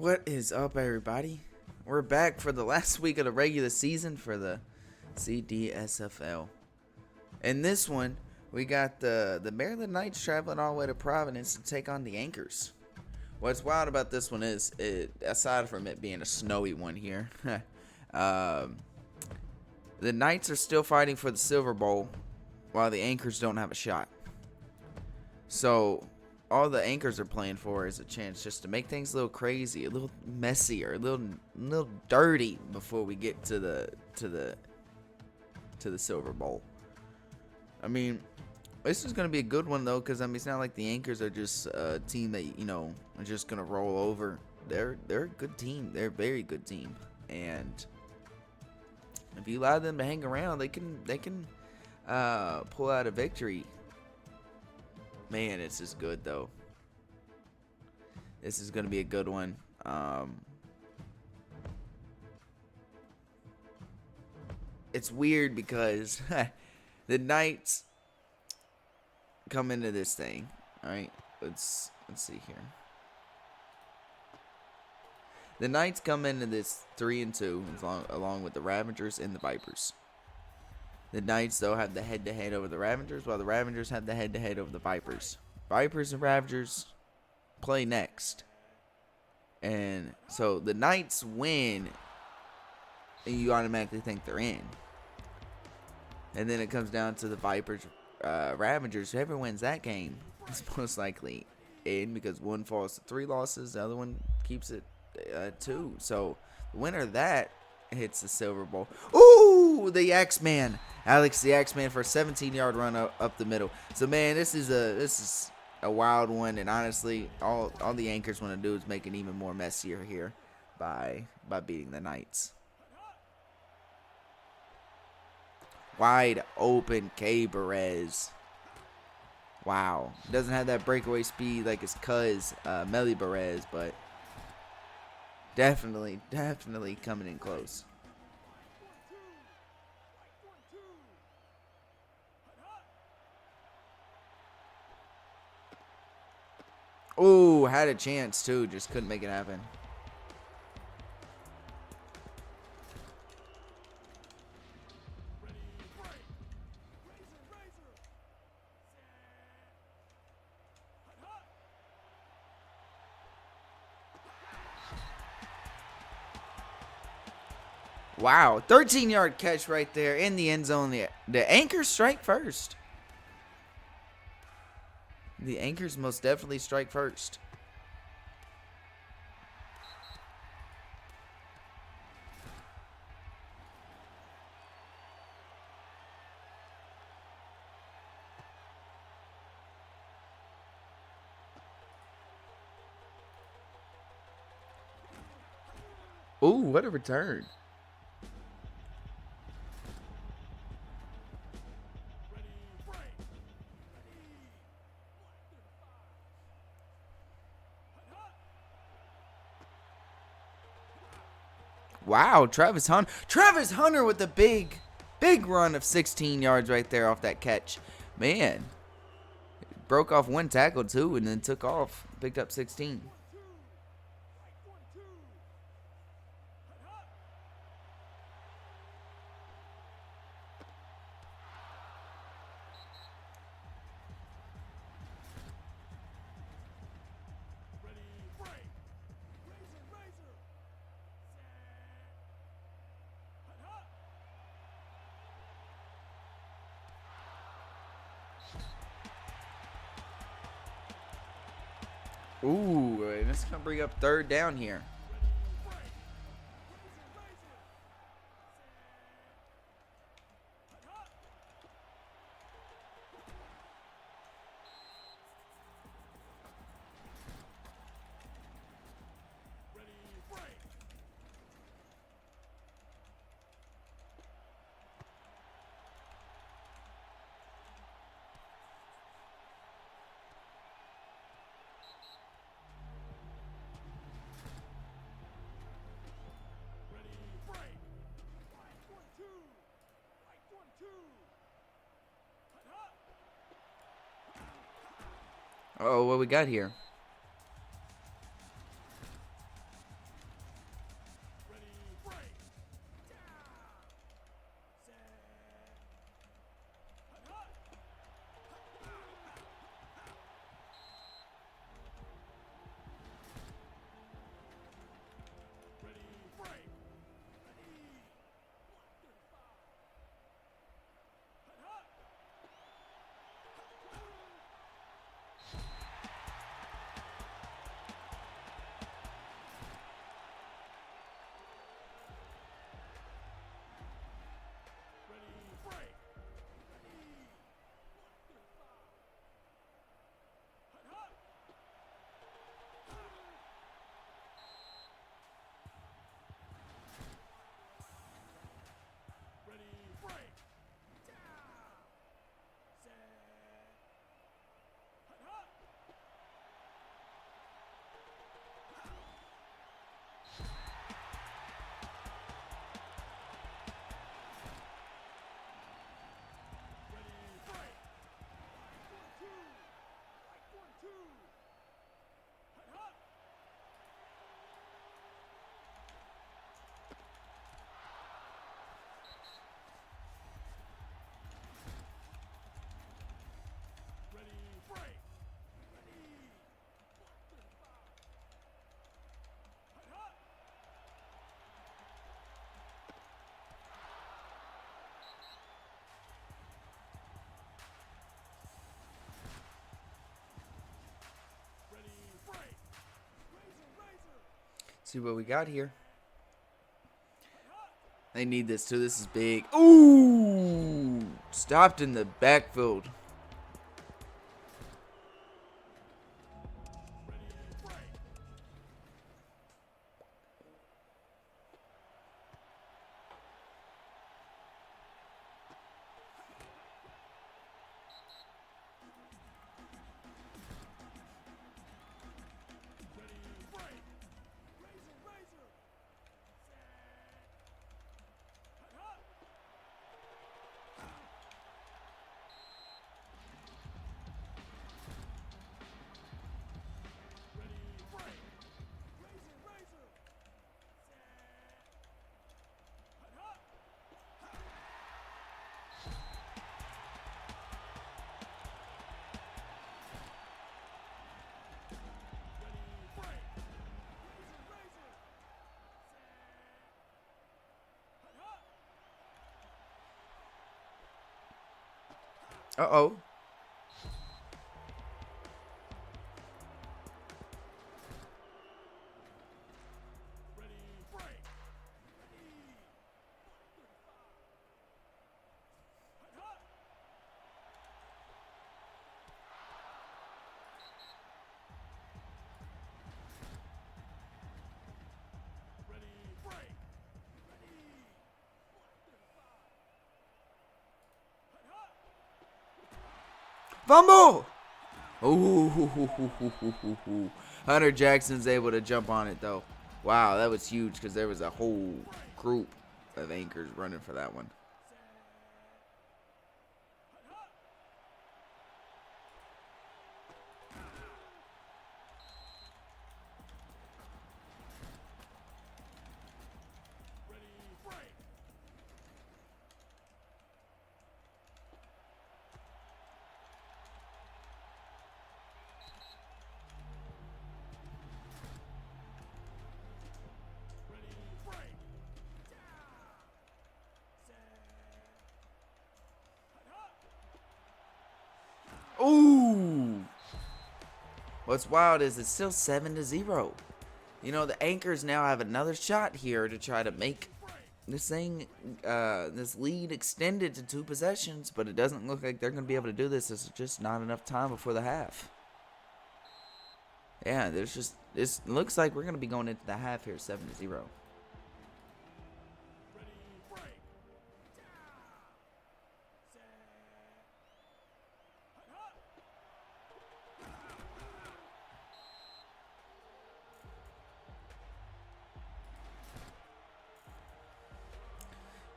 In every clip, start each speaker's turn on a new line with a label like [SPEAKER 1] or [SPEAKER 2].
[SPEAKER 1] What is up, everybody? We're back for the last week of the regular season for the CDSFL. In this one, we got the Maryland Knights traveling all the way to Providence to take on the Anchors. What's wild about this one is, aside from it being a snowy one here, the Knights are still fighting for the Silver Bowl, while the Anchors don't have a shot. So all the Anchors are playing for is a chance just to make things a little crazy, a little messier, a little dirty before we get to the Silver Bowl. I mean, this is going to be a good one though, because I mean, it's not like the Anchors are just a team that are just going to roll over. They're a good team. They're a very good team, and if you allow them to hang around, they can pull out a victory. Man, it's just good though. This is going to be a good one. It's weird because the Knights come into this thing. All right, let's see here. The Knights come into this 3-2 along with the Ravagers and the Vipers. The Knights, though, have the head-to-head over the Ravagers, while the Ravagers have the head-to-head over the Vipers. Vipers and Ravagers play next. And so the Knights win, and you automatically think they're in. And then it comes down to the Vipers, Ravagers. Whoever wins that game is most likely in, because one falls to 3 losses, the other one keeps it 2. So the winner of that hits the Silver Bowl. Ooh, the X-Man. Alex the X-Man for a 17-yard run up the middle. So, man, this is a wild one. And honestly, all the Anchors want to do is make it even more messier here by beating the Knights. Wide open K. Perez. Wow. Doesn't have that breakaway speed like his cuz, Melly Perez, but definitely coming in close. Oh, had a chance too, just couldn't make it happen. Wow, 13-yard catch right there in the end zone. The Anchors strike first. The Anchors most definitely strike first. Ooh, what a return. Wow, Travis Hunter with the big run of 16 yards right there off that catch. Man, broke off one tackle too and then took off, picked up 16. Ooh, and this is going to bring up 3rd down here. Oh, what we got here? See what we got here. They need this too. This is big. Ooh! Stopped in the backfield. Uh-oh. Fumble! Ooh. Hunter Jackson's able to jump on it, though. Wow, that was huge because there was a whole group of anchors running for that one. Ooh! What's wild is it's still 7-0. You know, the anchors now have another shot here to try to make this thing, this lead extended to 2 possessions, but it doesn't look like they're going to be able to do this. There's just not enough time before the half. Yeah, it looks like we're going to be going into the half here 7-0.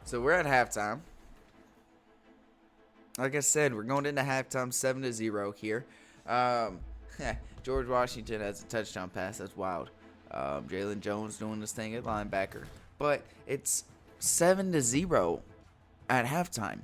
[SPEAKER 1] So we're at halftime. Like I said, we're going into halftime 7-0 here. George Washington has a touchdown pass. That's wild. Jalen Jones doing this thing at linebacker. But it's 7-0 at halftime.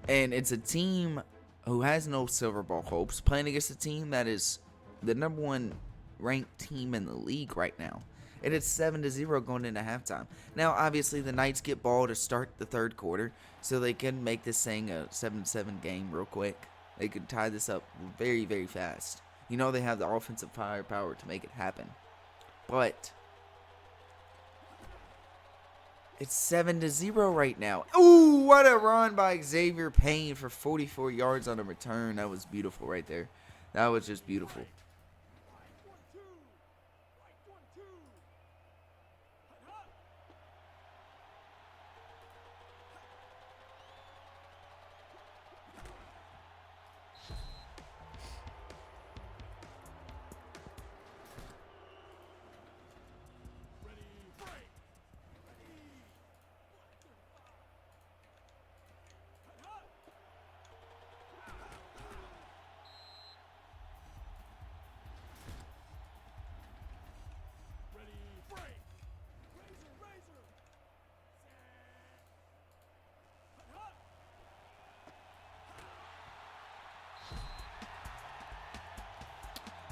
[SPEAKER 1] And it's a team who has no Silver Ball hopes playing against a team that is the number 1 ranked team in the league right now. And it's 7-0 going into halftime. Now, obviously, the Knights get ball to start the third quarter, so they can make this thing a 7-7 game real quick. They could tie this up very, very fast. You know they have the offensive firepower to make it happen. But it's 7-0 right now. Ooh, what a run by Xavier Payne for 44 yards on a return. That was beautiful right there. That was just beautiful.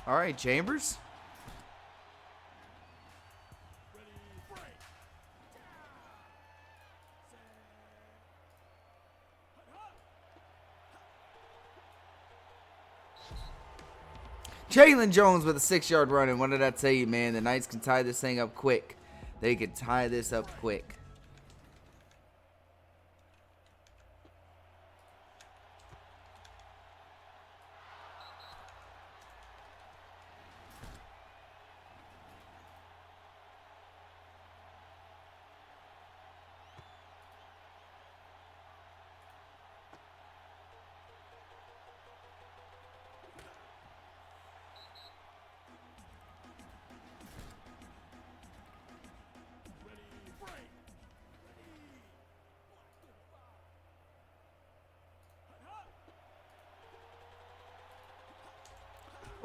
[SPEAKER 1] All right, Chambers. Jalen Jones with a 6-yard run. And what did I tell you, man? The Knights can tie this thing up quick. They can tie this up quick.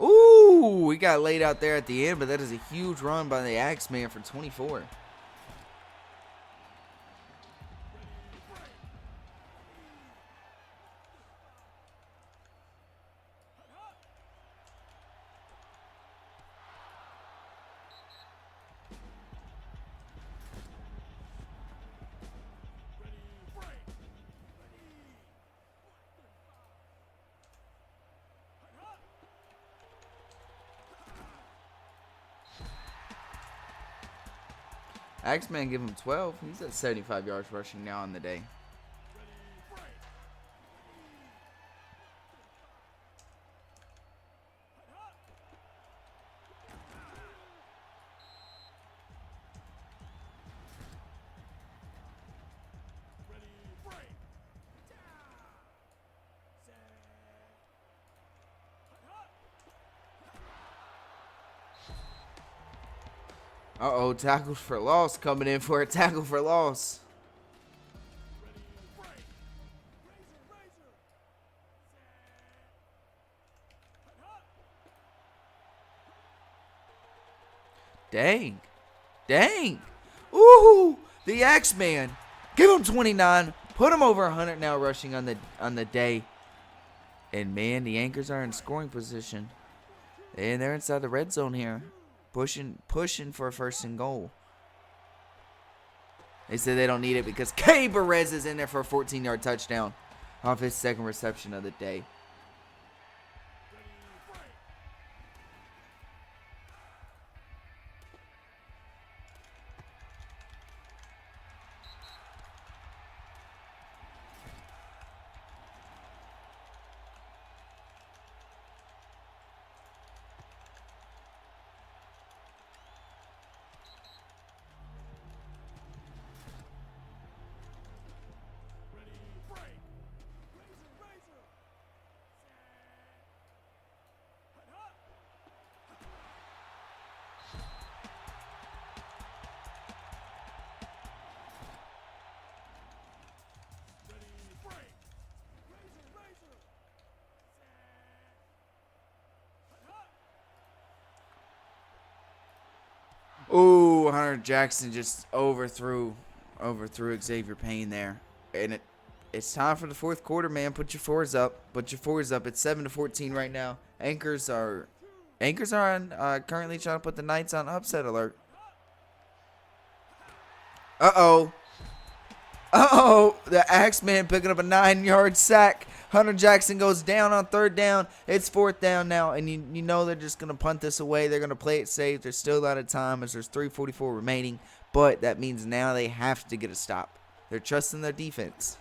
[SPEAKER 1] Ooh, we got laid out there at the end, but that is a huge run by the Axeman for 24. Axeman give him 12. He's at 75 yards rushing now on the day. Uh-oh, tackles for loss coming in for a tackle for loss. Dang. Dang. Ooh, the Axeman. Give him 29. Put him over 100 now rushing on the day. And, man, the Anchors are in scoring position. And they're inside the red zone here. Pushing for a 1st and goal. They said they don't need it because K. Perez is in there for a 14-yard touchdown off his 2nd reception of the day. Ooh, Hunter Jackson just overthrew Xavier Payne there. And it's time for the 4th quarter, man. Put your fours up. It's 7-14 right now. Anchors are on currently trying to put the Knights on upset alert. Uh-oh. The Axeman picking up a 9-yard sack. Hunter Jackson goes down on 3rd down. It's 4th down now, and you know they're just going to punt this away. They're going to play it safe. There's still a lot of time as there's 3:44 remaining, but that means now they have to get a stop. They're trusting their defense.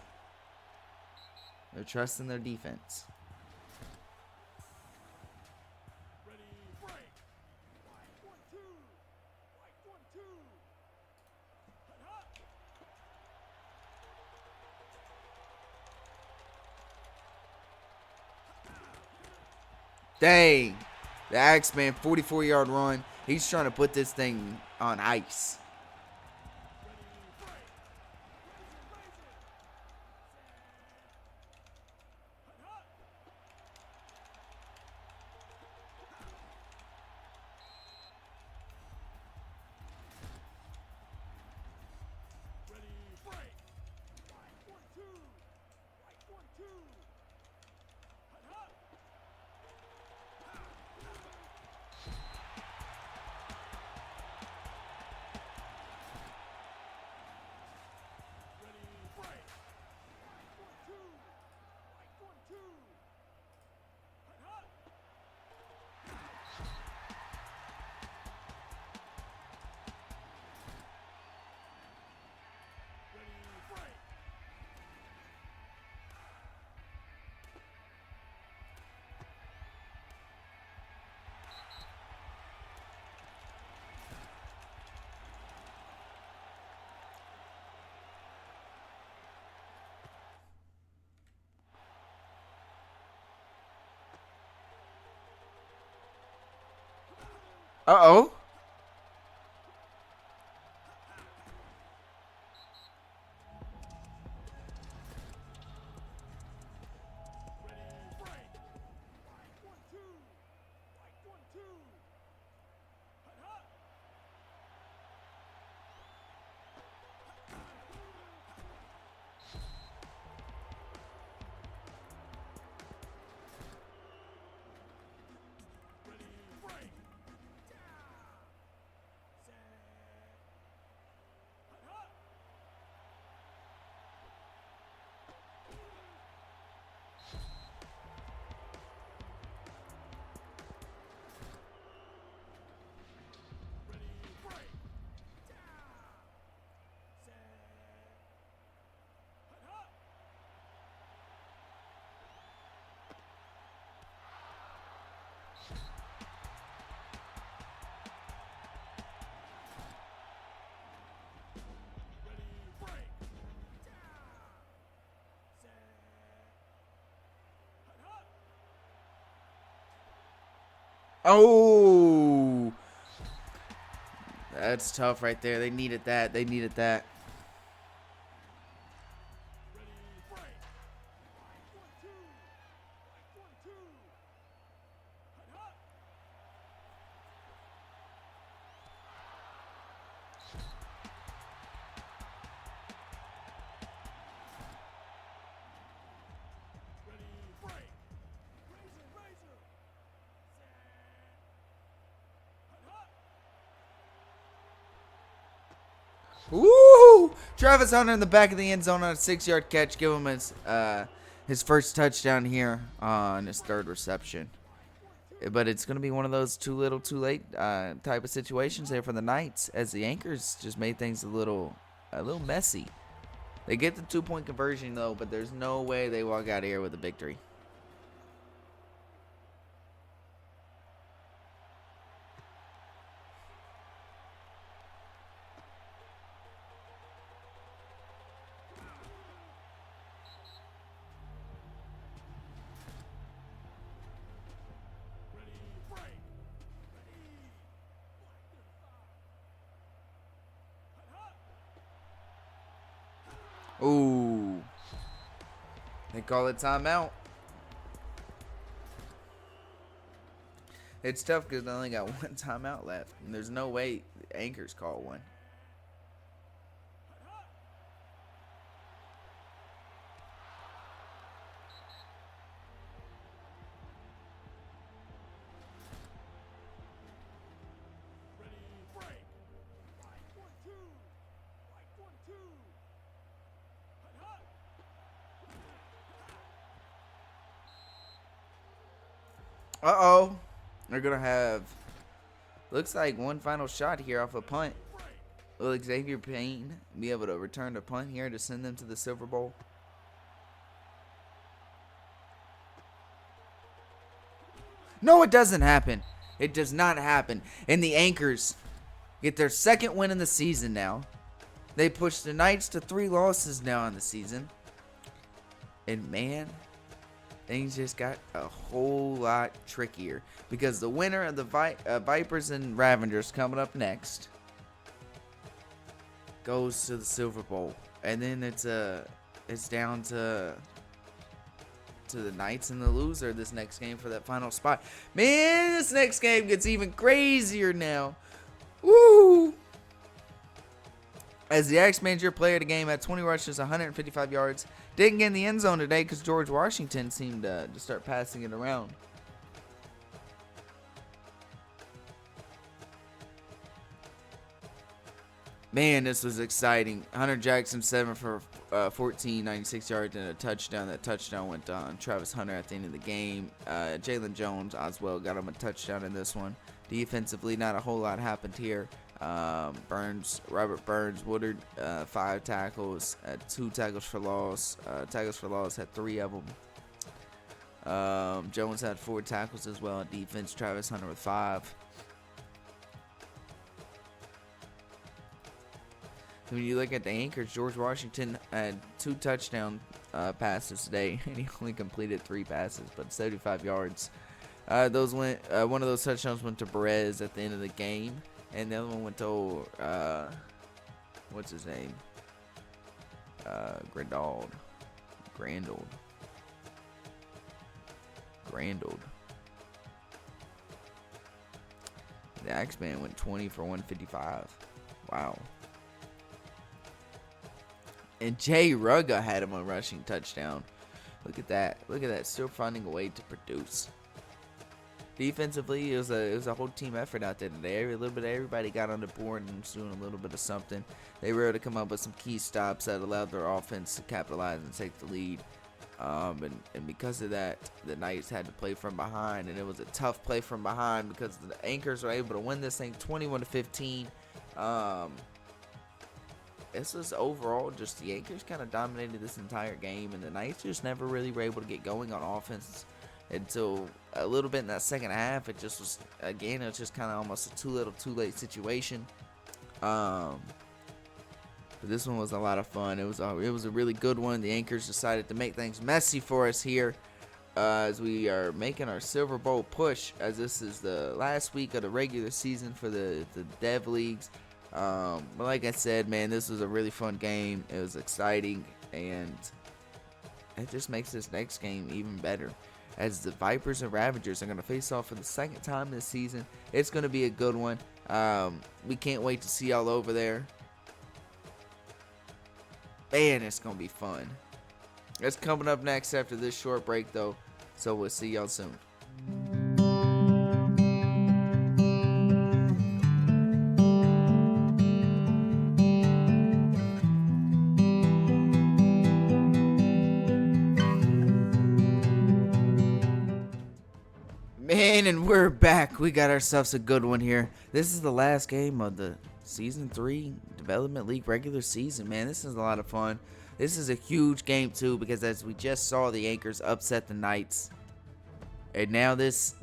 [SPEAKER 1] Dang. The Axeman, 44-yard run. He's trying to put this thing on ice. Uh-oh. Oh, that's tough right there. They needed that. They needed that. Woo! Travis Hunter in the back of the end zone on a 6-yard catch. Give him his first touchdown here on his third reception. But it's going to be one of those too little, too late type of situations there for the Knights, as the Anchors just made things a little messy. They get the 2-point conversion, though, but there's no way they walk out of here with a victory. Ooh. They call it timeout. It's tough because they only got one timeout left. And there's no way the Anchors call one. Uh-oh. They're going to have, looks like one final shot here off a punt. Will Xavier Payne be able to return the punt here to send them to the Silver Bowl? No, it doesn't happen. It does not happen. And the Anchors get their second win in the season now. They push the Knights to 3 losses now in the season. And man, things just got a whole lot trickier, because the winner of the Vipers and Ravengers coming up next goes to the Silver Bowl, and then it's down to the Knights and the loser this next game for that final spot. Man, this next game gets even crazier now. Woo! As the X-Major player of the game had 20 rushes, 155 yards. Didn't get in the end zone today because George Washington seemed to start passing it around. Man, this was exciting. Hunter Jackson, 7 for 14, 96 yards and a touchdown. That touchdown went on Travis Hunter at the end of the game. Jalen Jones, Oswell got him a touchdown in this one. Defensively, not a whole lot happened here. Robert Burns, Woodard, 5 tackles, 2 tackles for loss. Tackles for loss had 3 of them. Jones had 4 tackles as well on defense. Travis Hunter with 5. When you look at the Anchors, George Washington had 2 touchdown passes today, and he only completed 3 passes, but 75 yards. Those went. One of those touchdowns went to Perez at the end of the game, and the other one went to what's his name? Grandold. The Axeman went 20 for 155. Wow. And Jay Rugga had him a rushing touchdown. Look at that. Look at that. Still finding a way to produce. Defensively, it was a whole team effort out there today. A little bit of everybody got on the board and was doing a little bit of something. They were able to come up with some key stops that allowed their offense to capitalize and take the lead. And because of that, the Knights had to play from behind, and it was a tough play from behind because the Anchors were able to win this thing 21-15. This was overall just the Anchors kind of dominated this entire game, and the Knights just never really were able to get going on offense until a little bit in that second half. It just was, again, it was just kind of almost a too little too late situation. But this one was a lot of fun. It was a really good one. The Anchors decided to make things messy for us here as we are making our Silver Bowl push, as this is the last week of the regular season for the Dev Leagues. But like I said, man, this was a really fun game. It was exciting, and it just makes this next game even better, as the Vipers and Ravagers are going to face off for the second time this season. It's going to be a good one. We can't wait to see y'all over there. Man, it's going to be fun. That's coming up next after this short break, though. So we'll see y'all soon. Man, and we're back. We got ourselves a good one here. This is the last game of the Season 3 Development League regular season, man. This is a lot of fun. This is a huge game, too, because as we just saw, the Anchors upset the Knights. And now this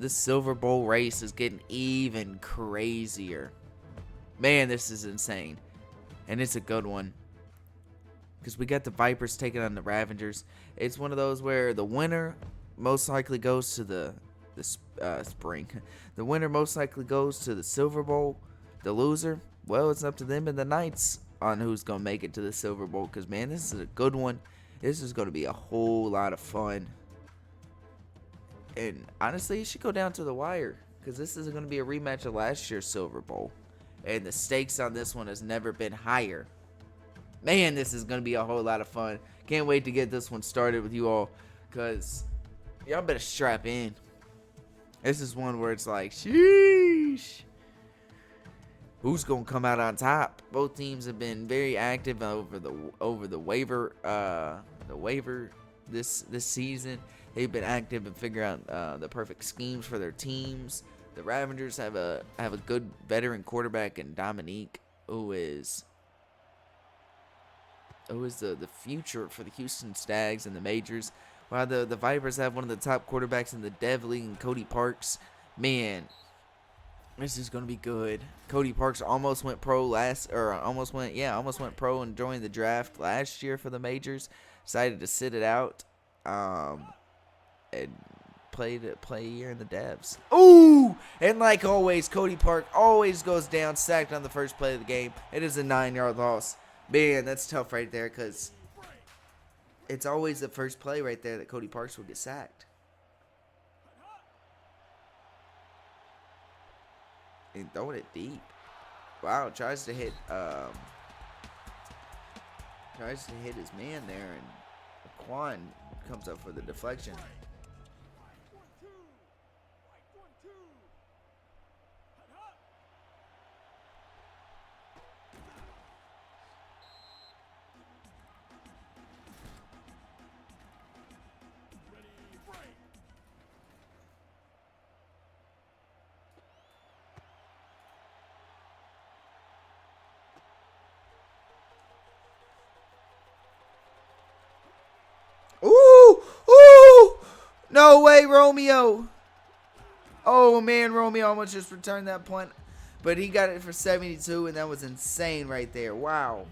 [SPEAKER 1] Silver Bowl race is getting even crazier. Man, this is insane. And it's a good one, because we got the Vipers taking on the Ravagers. It's one of those where the winner most likely goes to the spring. The winner most likely goes to the Silver Bowl. The loser, well, it's up to them and the Knights on who's going to make it to the Silver Bowl, because, man, this is a good one. This is going to be a whole lot of fun. And honestly, it should go down to the wire, because this is going to be a rematch of last year's Silver Bowl. And the stakes on this one has never been higher. Man, this is going to be a whole lot of fun. Can't wait to get this one started with you all, because y'all better strap in. This is one where it's like, sheesh. Who's gonna come out on top? Both teams have been very active over the waiver this season. They've been active in figuring out the perfect schemes for their teams. The Ravagers have a good veteran quarterback in Dominique, who is the future for the Houston Stags and the majors. While the Vipers have one of the top quarterbacks in the Dev League, in Cody Parks. Man, this is gonna be good. Cody Parks almost went pro almost went pro and joined the draft last year for the majors. Decided to sit it out, and play a year in the Devs. Ooh! And like always, Cody Park always goes down, sacked on the first play of the game. It is a 9-yard loss. Man, that's tough right there, because it's always the first play right there that Cody Parks will get sacked. And throwing it deep. Wow, tries to hit his man there, and Quan comes up for the deflection. Ooh! Ooh! No way, Romeo. Oh, man, Romeo almost just returned that punt. But he got it for 72, and that was insane right there. Wow.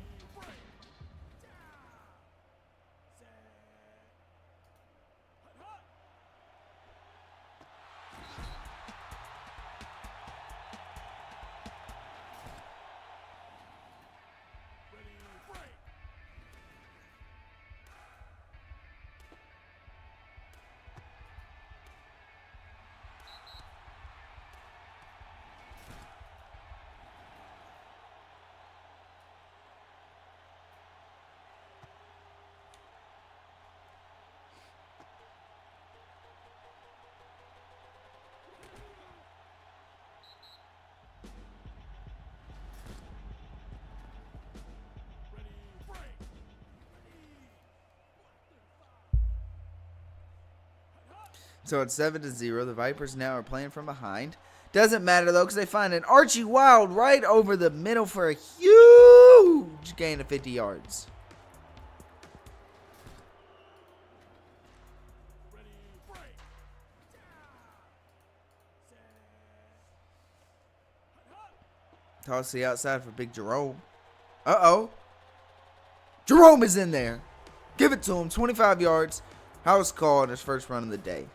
[SPEAKER 1] So it's 7-0. The Vipers now are playing from behind. Doesn't matter, though, because they find an Archie Wild right over the middle for a huge gain of 50 yards. Toss to the outside for Big Jerome. Uh-oh. Jerome is in there. Give it to him. 25 yards. House call on his first run of the day.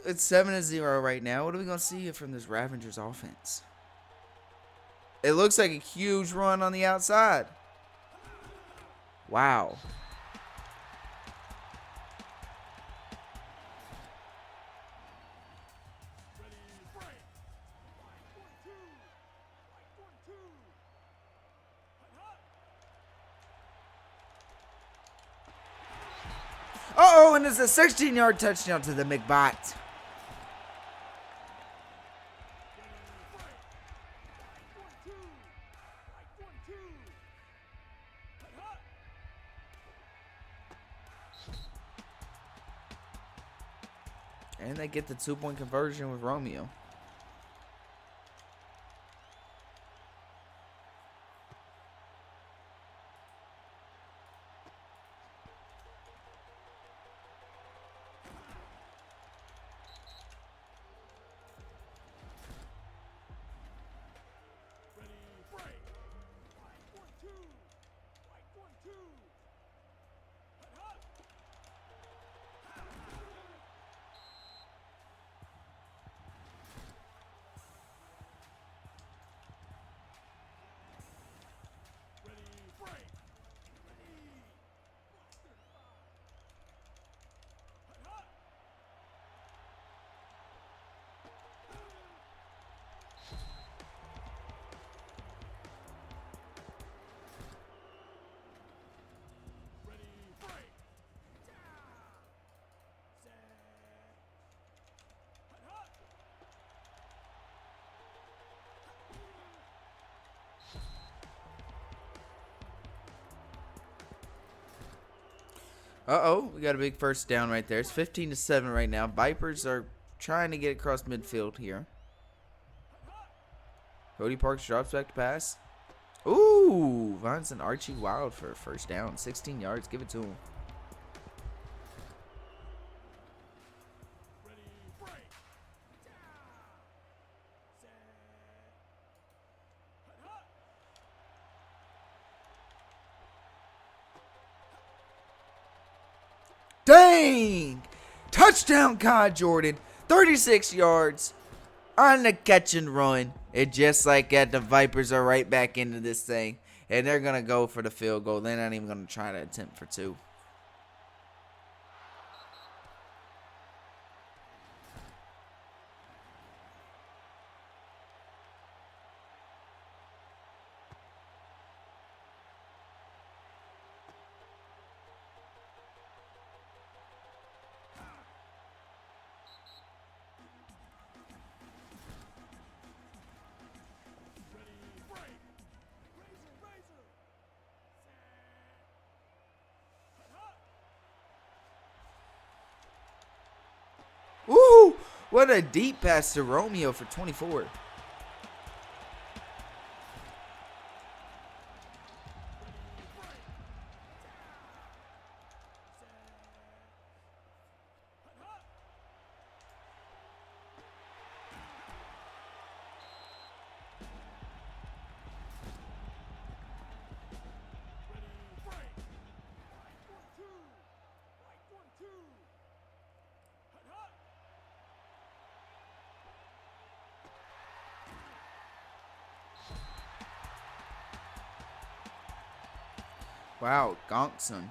[SPEAKER 1] It's 7-0 right now. What are we going to see from this Ravengers offense? It looks like a huge run on the outside. Wow. Uh-oh, and it's a 16-yard touchdown to the McBot. And they get the 2-point conversion with Romeo. Uh-oh, we got a big first down right there. It's 15-7 right now. Vipers are trying to get across midfield here. Cody Parks drops back to pass. Ooh, finds an Archie Wild for a first down. 16 yards. Give it to him. Dang! Touchdown, Kai Jordan. 36 yards on the catch and run. And just like that, the Vipers are right back into this thing. And they're going to go for the field goal. They're not even going to try to attempt for two. Ooh, what a deep pass to Romeo for 24. Wow, Gonkson.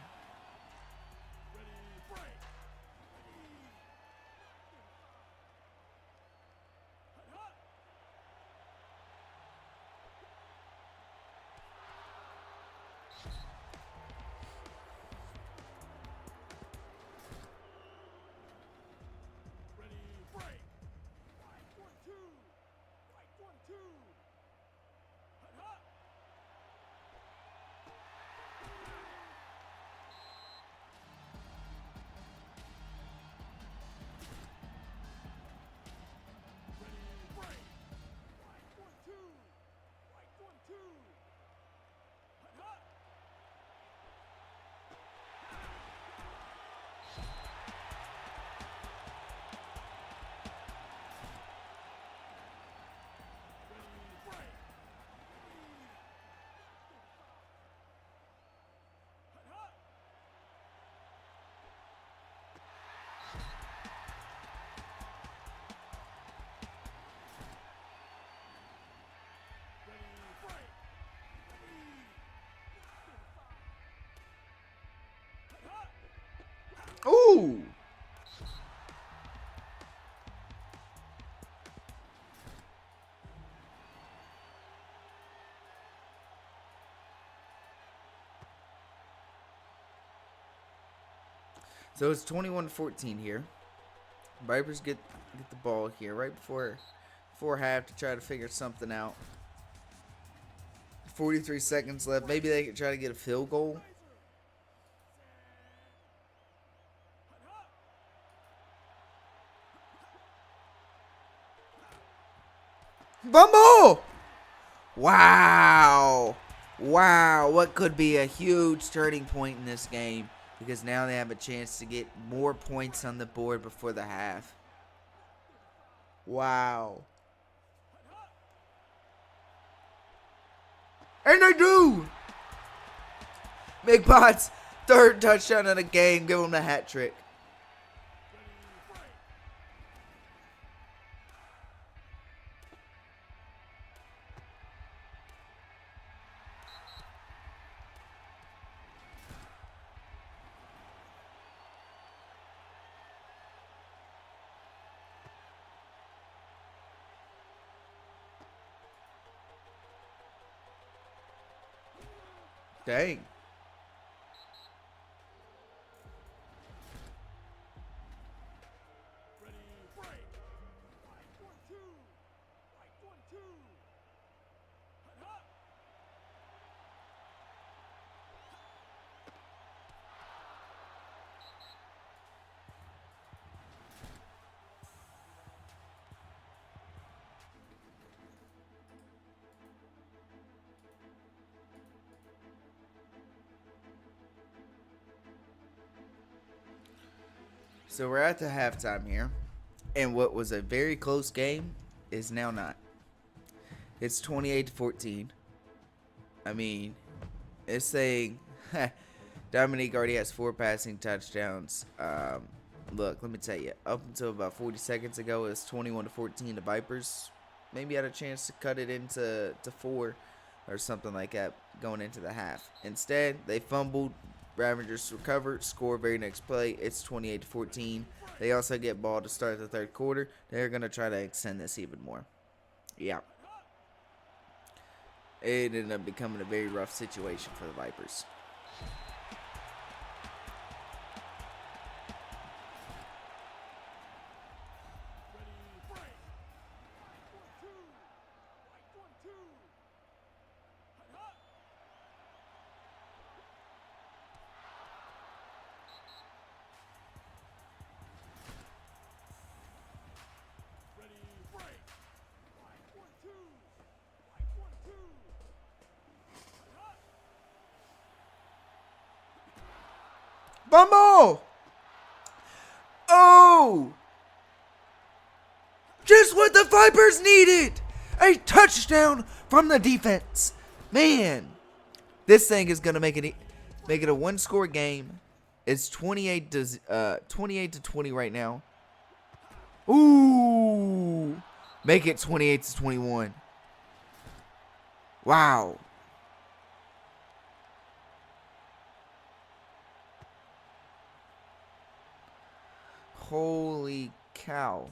[SPEAKER 1] Ooh. So it's 21-14 here. Vipers get the ball here right before half to try to figure something out. 43 seconds left. Maybe they can try to get a field goal. Bumble! Wow. Wow. What could be a huge turning point in this game, because now they have a chance to get more points on the board before the half. Wow. And they do! McBot's third touchdown of the game. Give him the hat trick. Dang. So we're at the halftime here, and what was a very close game is now not. It's 28-14. I mean, it's saying Dominique already has 4 passing touchdowns. Look, let me tell you, up until about 40 seconds ago, it's 21-14. The Vipers maybe had a chance to cut it into 4 or something like that going into the half. Instead, they fumbled. Ravagers recovered, score very next play. It's 28-14. They also get ball to start the third quarter. They're going to try to extend this even more. Yeah. It ended up becoming a very rough situation for the Vipers. Bumble! Oh! Just what the Vipers needed! A touchdown from the defense. Man, this thing is gonna make it a one-score game. It's 28 to 20 right now. Ooh! Make it 28 to 21. Wow. Holy cow.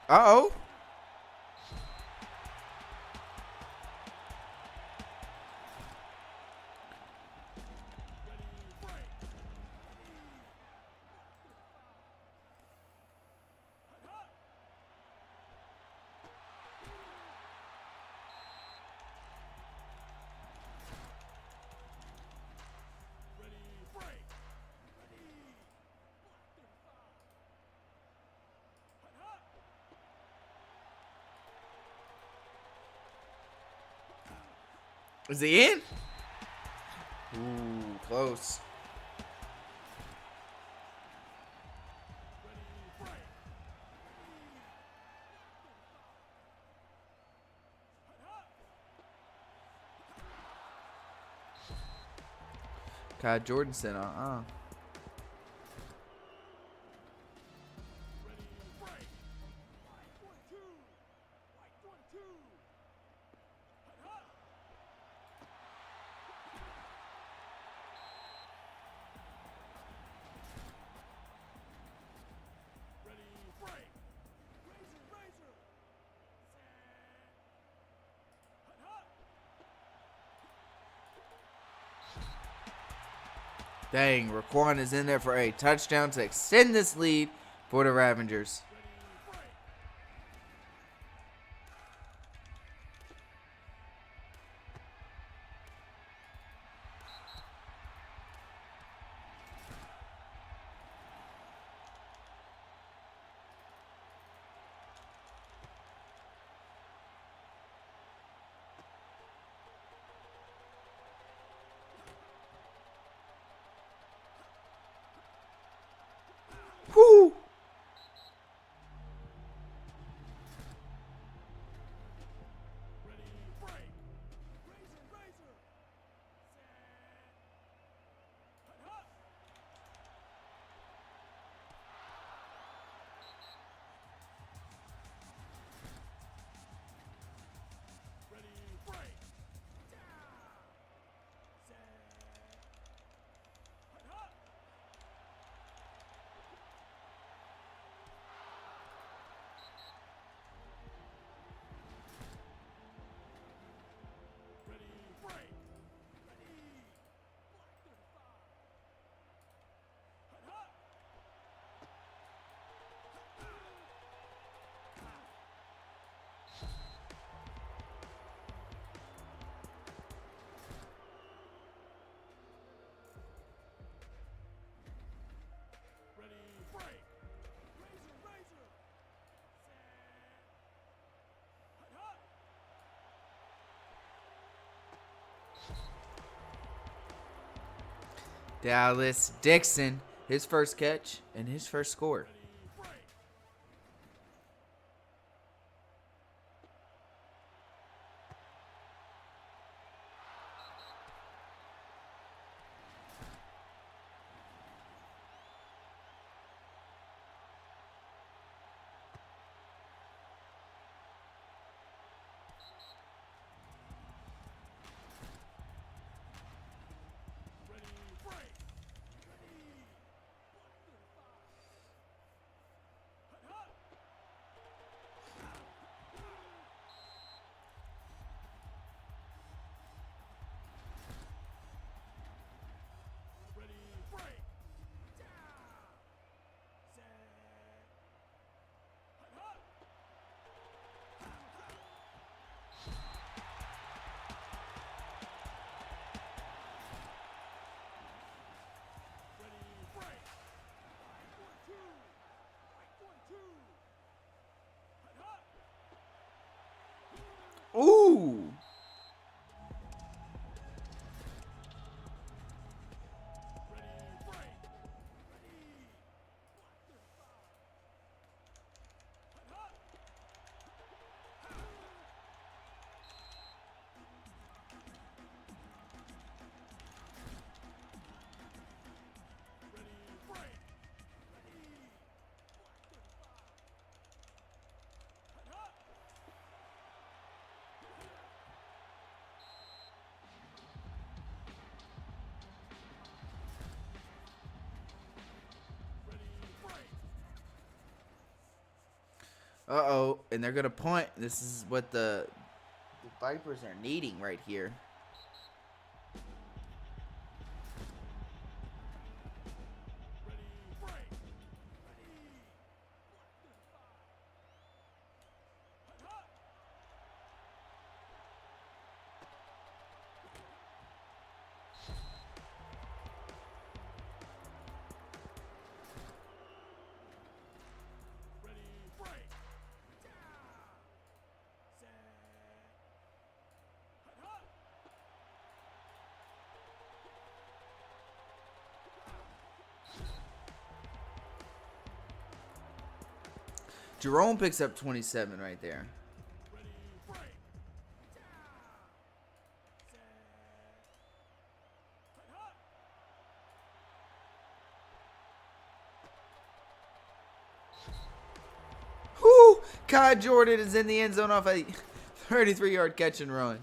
[SPEAKER 1] Uh-oh. Is he in? Ooh, close. Kai Jordan said, Dang, Raquan is in there for a touchdown to extend this lead for the Ravengers. Whoo! Dallas Dixon, his first catch and his first score. Ooh. Uh-oh, and they're going to punt. This is what the Vipers are needing right here. Jerome picks up 27 right there. Whoo! Kai Jordan is in the end zone off a 33-yard catch and run.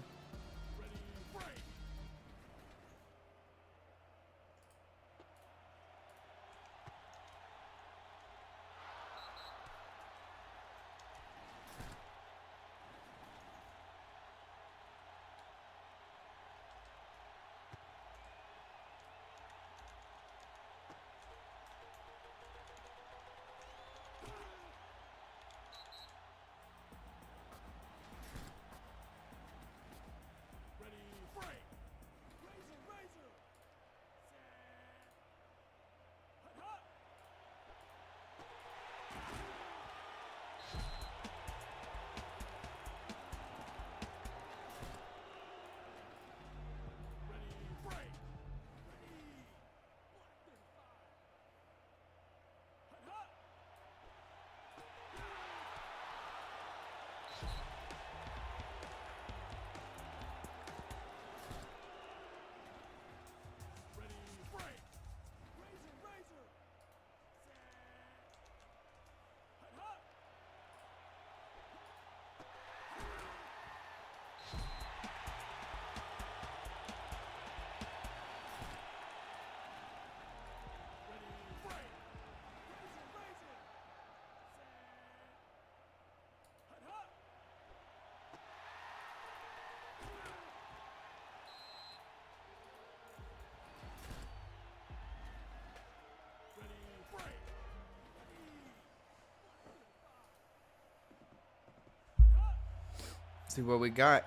[SPEAKER 1] See what we got.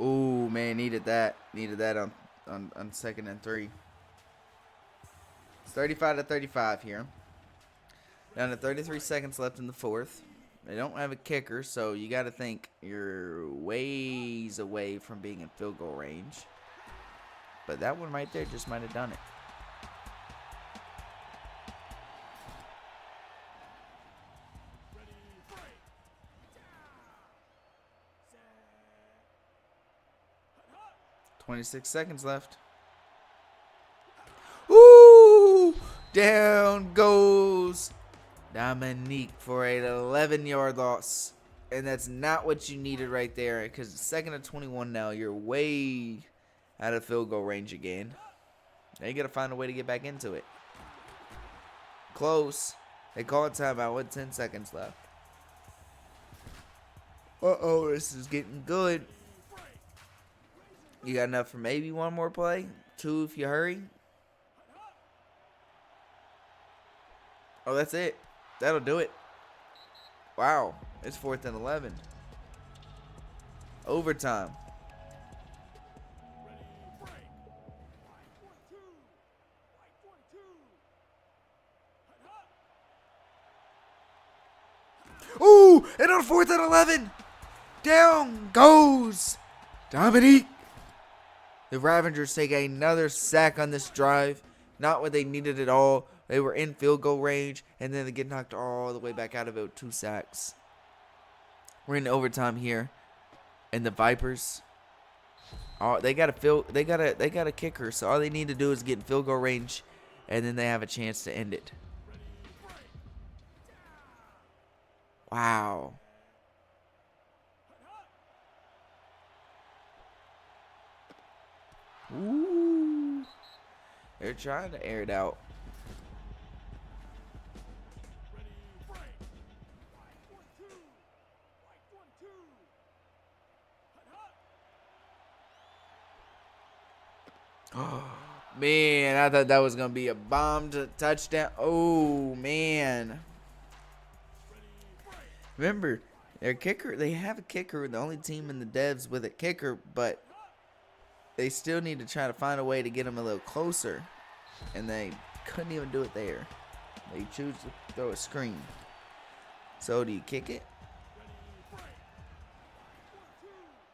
[SPEAKER 1] Ooh, man, needed that. Needed that on 2nd and 3. It's 35-35 here. Down to 33 seconds left in the 4th. They don't have a kicker, so you got to think you're ways away from being in field goal range. But that one right there just might have done it. .26 seconds left. Ooh! Down goes Dominique for an 11-yard loss. And that's not what you needed right there. Because 2nd and 21 now. You're way out of field goal range again. Now you got to find a way to get back into it. Close. They call it timeout with 10 seconds left. Uh-oh, this is getting good. You got enough for maybe one more play? 2 if you hurry? Oh, that's it. That'll do it. Wow. It's 4th and 11. Overtime. Ooh! And on 4th and 11! Down goes Dominique. The Ravengers take another sack on this drive. Not what they needed at all. They were in field goal range, and then they get knocked all the way back out of it with 2 sacks. We're in overtime here, and the Vipers, they got a kicker. So all they need to do is get in field goal range, and then they have a chance to end it. Wow. Ooh. They're trying to air it out. Man, I thought that was going to be a bombed touchdown. Oh, man. Remember, their kicker, they have a kicker, the only team in the devs with a kicker, but they still need to try to find a way to get him a little closer. And they couldn't even do it there. They choose to throw a screen. So do you kick it?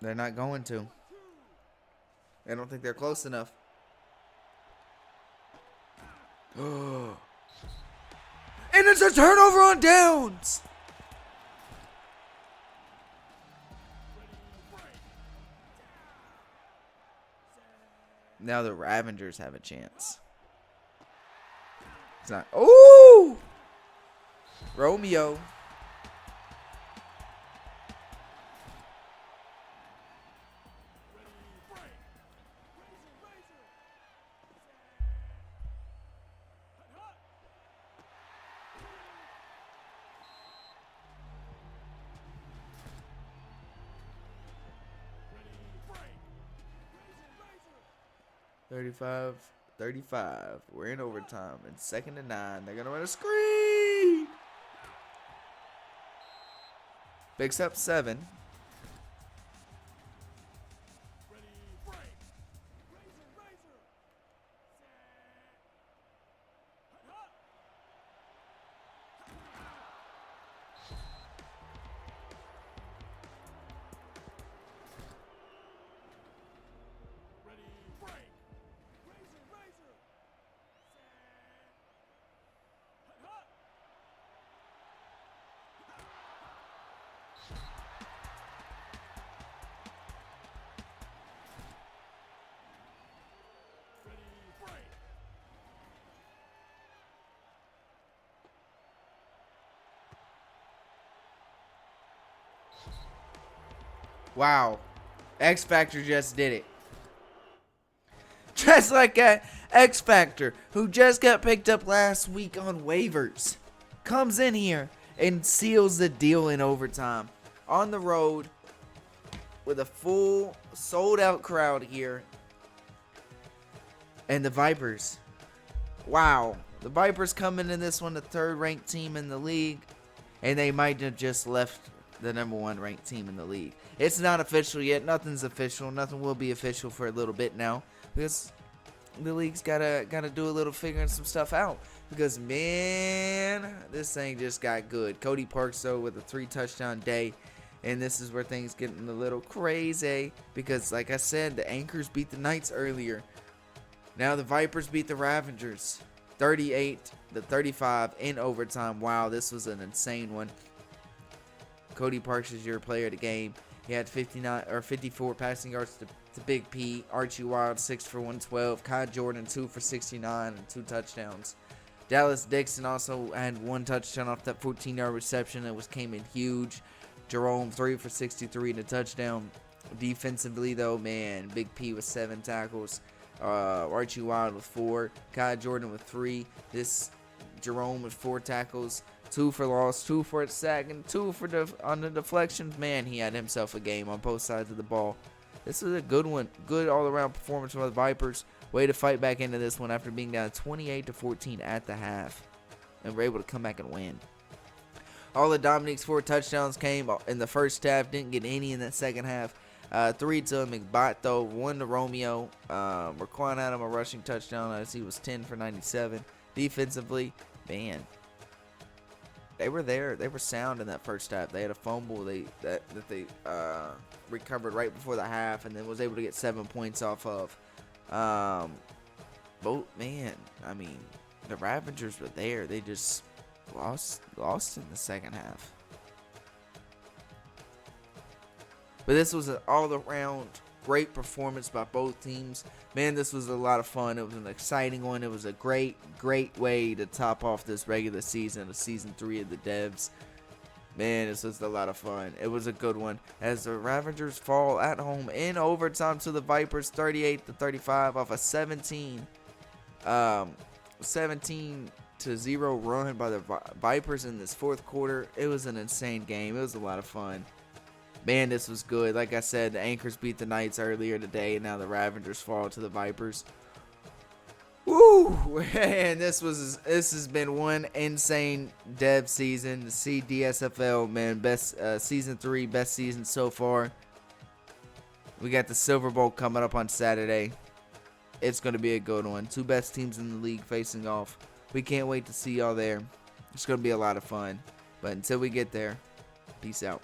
[SPEAKER 1] They're not going to. I don't think they're close enough. And it's a turnover on downs. Now the Ravengers have a chance. It's not. Ooh! Romeo. $35. We're in overtime. It's 2nd and 9. They're going to run a screen. Picks up 7. Wow. X Factor just did it. Just like that X Factor, who just got picked up last week on waivers, comes in here and seals the deal in overtime. On the road with a full sold out crowd here. And the Vipers. Wow. The Vipers coming in this one, the 3rd ranked team in the league. And they might have just left the number 1 ranked team in the league. It's not official yet. Nothing's official. Nothing will be official for a little bit now, because the league's gotta do a little figuring some stuff out. Because man, this thing just got good. Cody Parks though with a 3 touchdown day, and this is where things getting a little crazy. Because like I said, the Anchors beat the Knights earlier. Now the Vipers beat the Ravengers, 38-35 in overtime. Wow, this was an insane one. Cody Parks is your player of the game. He had 54 passing yards to Big P. Archie Wild 6 for 112. Kai Jordan 2 for 69 and 2 touchdowns. Dallas Dixon also had 1 touchdown off that 14-yard reception. It came in huge. Jerome 3 for 63 and a touchdown. Defensively though, man, Big P with 7 tackles. Archie Wild with 4. Kai Jordan with 3. This Jerome with 4 tackles. 2 for loss, 2 for a sack, and 2 for on the deflections. Man, he had himself a game on both sides of the ball. This was a good one. Good all-around performance for the Vipers. Way to fight back into this one after being down 28-14 at the half. And were able to come back and win. All of Dominique's 4 touchdowns came in the first half. Didn't get any in that second half. 3 to McBot, though. 1 to Romeo. Raquan had him a rushing touchdown as he was 10 for 97. Defensively, man, they were there. They were sound in that first half. They had a fumble that they recovered right before the half, and then was able to get 7 points off of. But man, I mean, the Ravengers were there. They just lost in the second half. But this was an all-around great performance by both teams. Man, this was a lot of fun. It was an exciting one. It was a great way to top off this regular season of Season 3 of the Devs. Man, this was a lot of fun. It was a good one. As the Ravengers fall at home in overtime to the Vipers, 38-35 off a 17-0 run by the Vipers in this fourth quarter. It was an insane game. It was a lot of fun. Man, this was good. Like I said, the Anchors beat the Knights earlier today, and now the Ravengers fall to the Vipers. Woo! And this has been one insane dev season. The CDSFL, man, best season 3, best season so far. We got the Silver Bowl coming up on Saturday. It's gonna be a good one. 2 best teams in the league facing off. We can't wait to see y'all there. It's gonna be a lot of fun. But until we get there, peace out.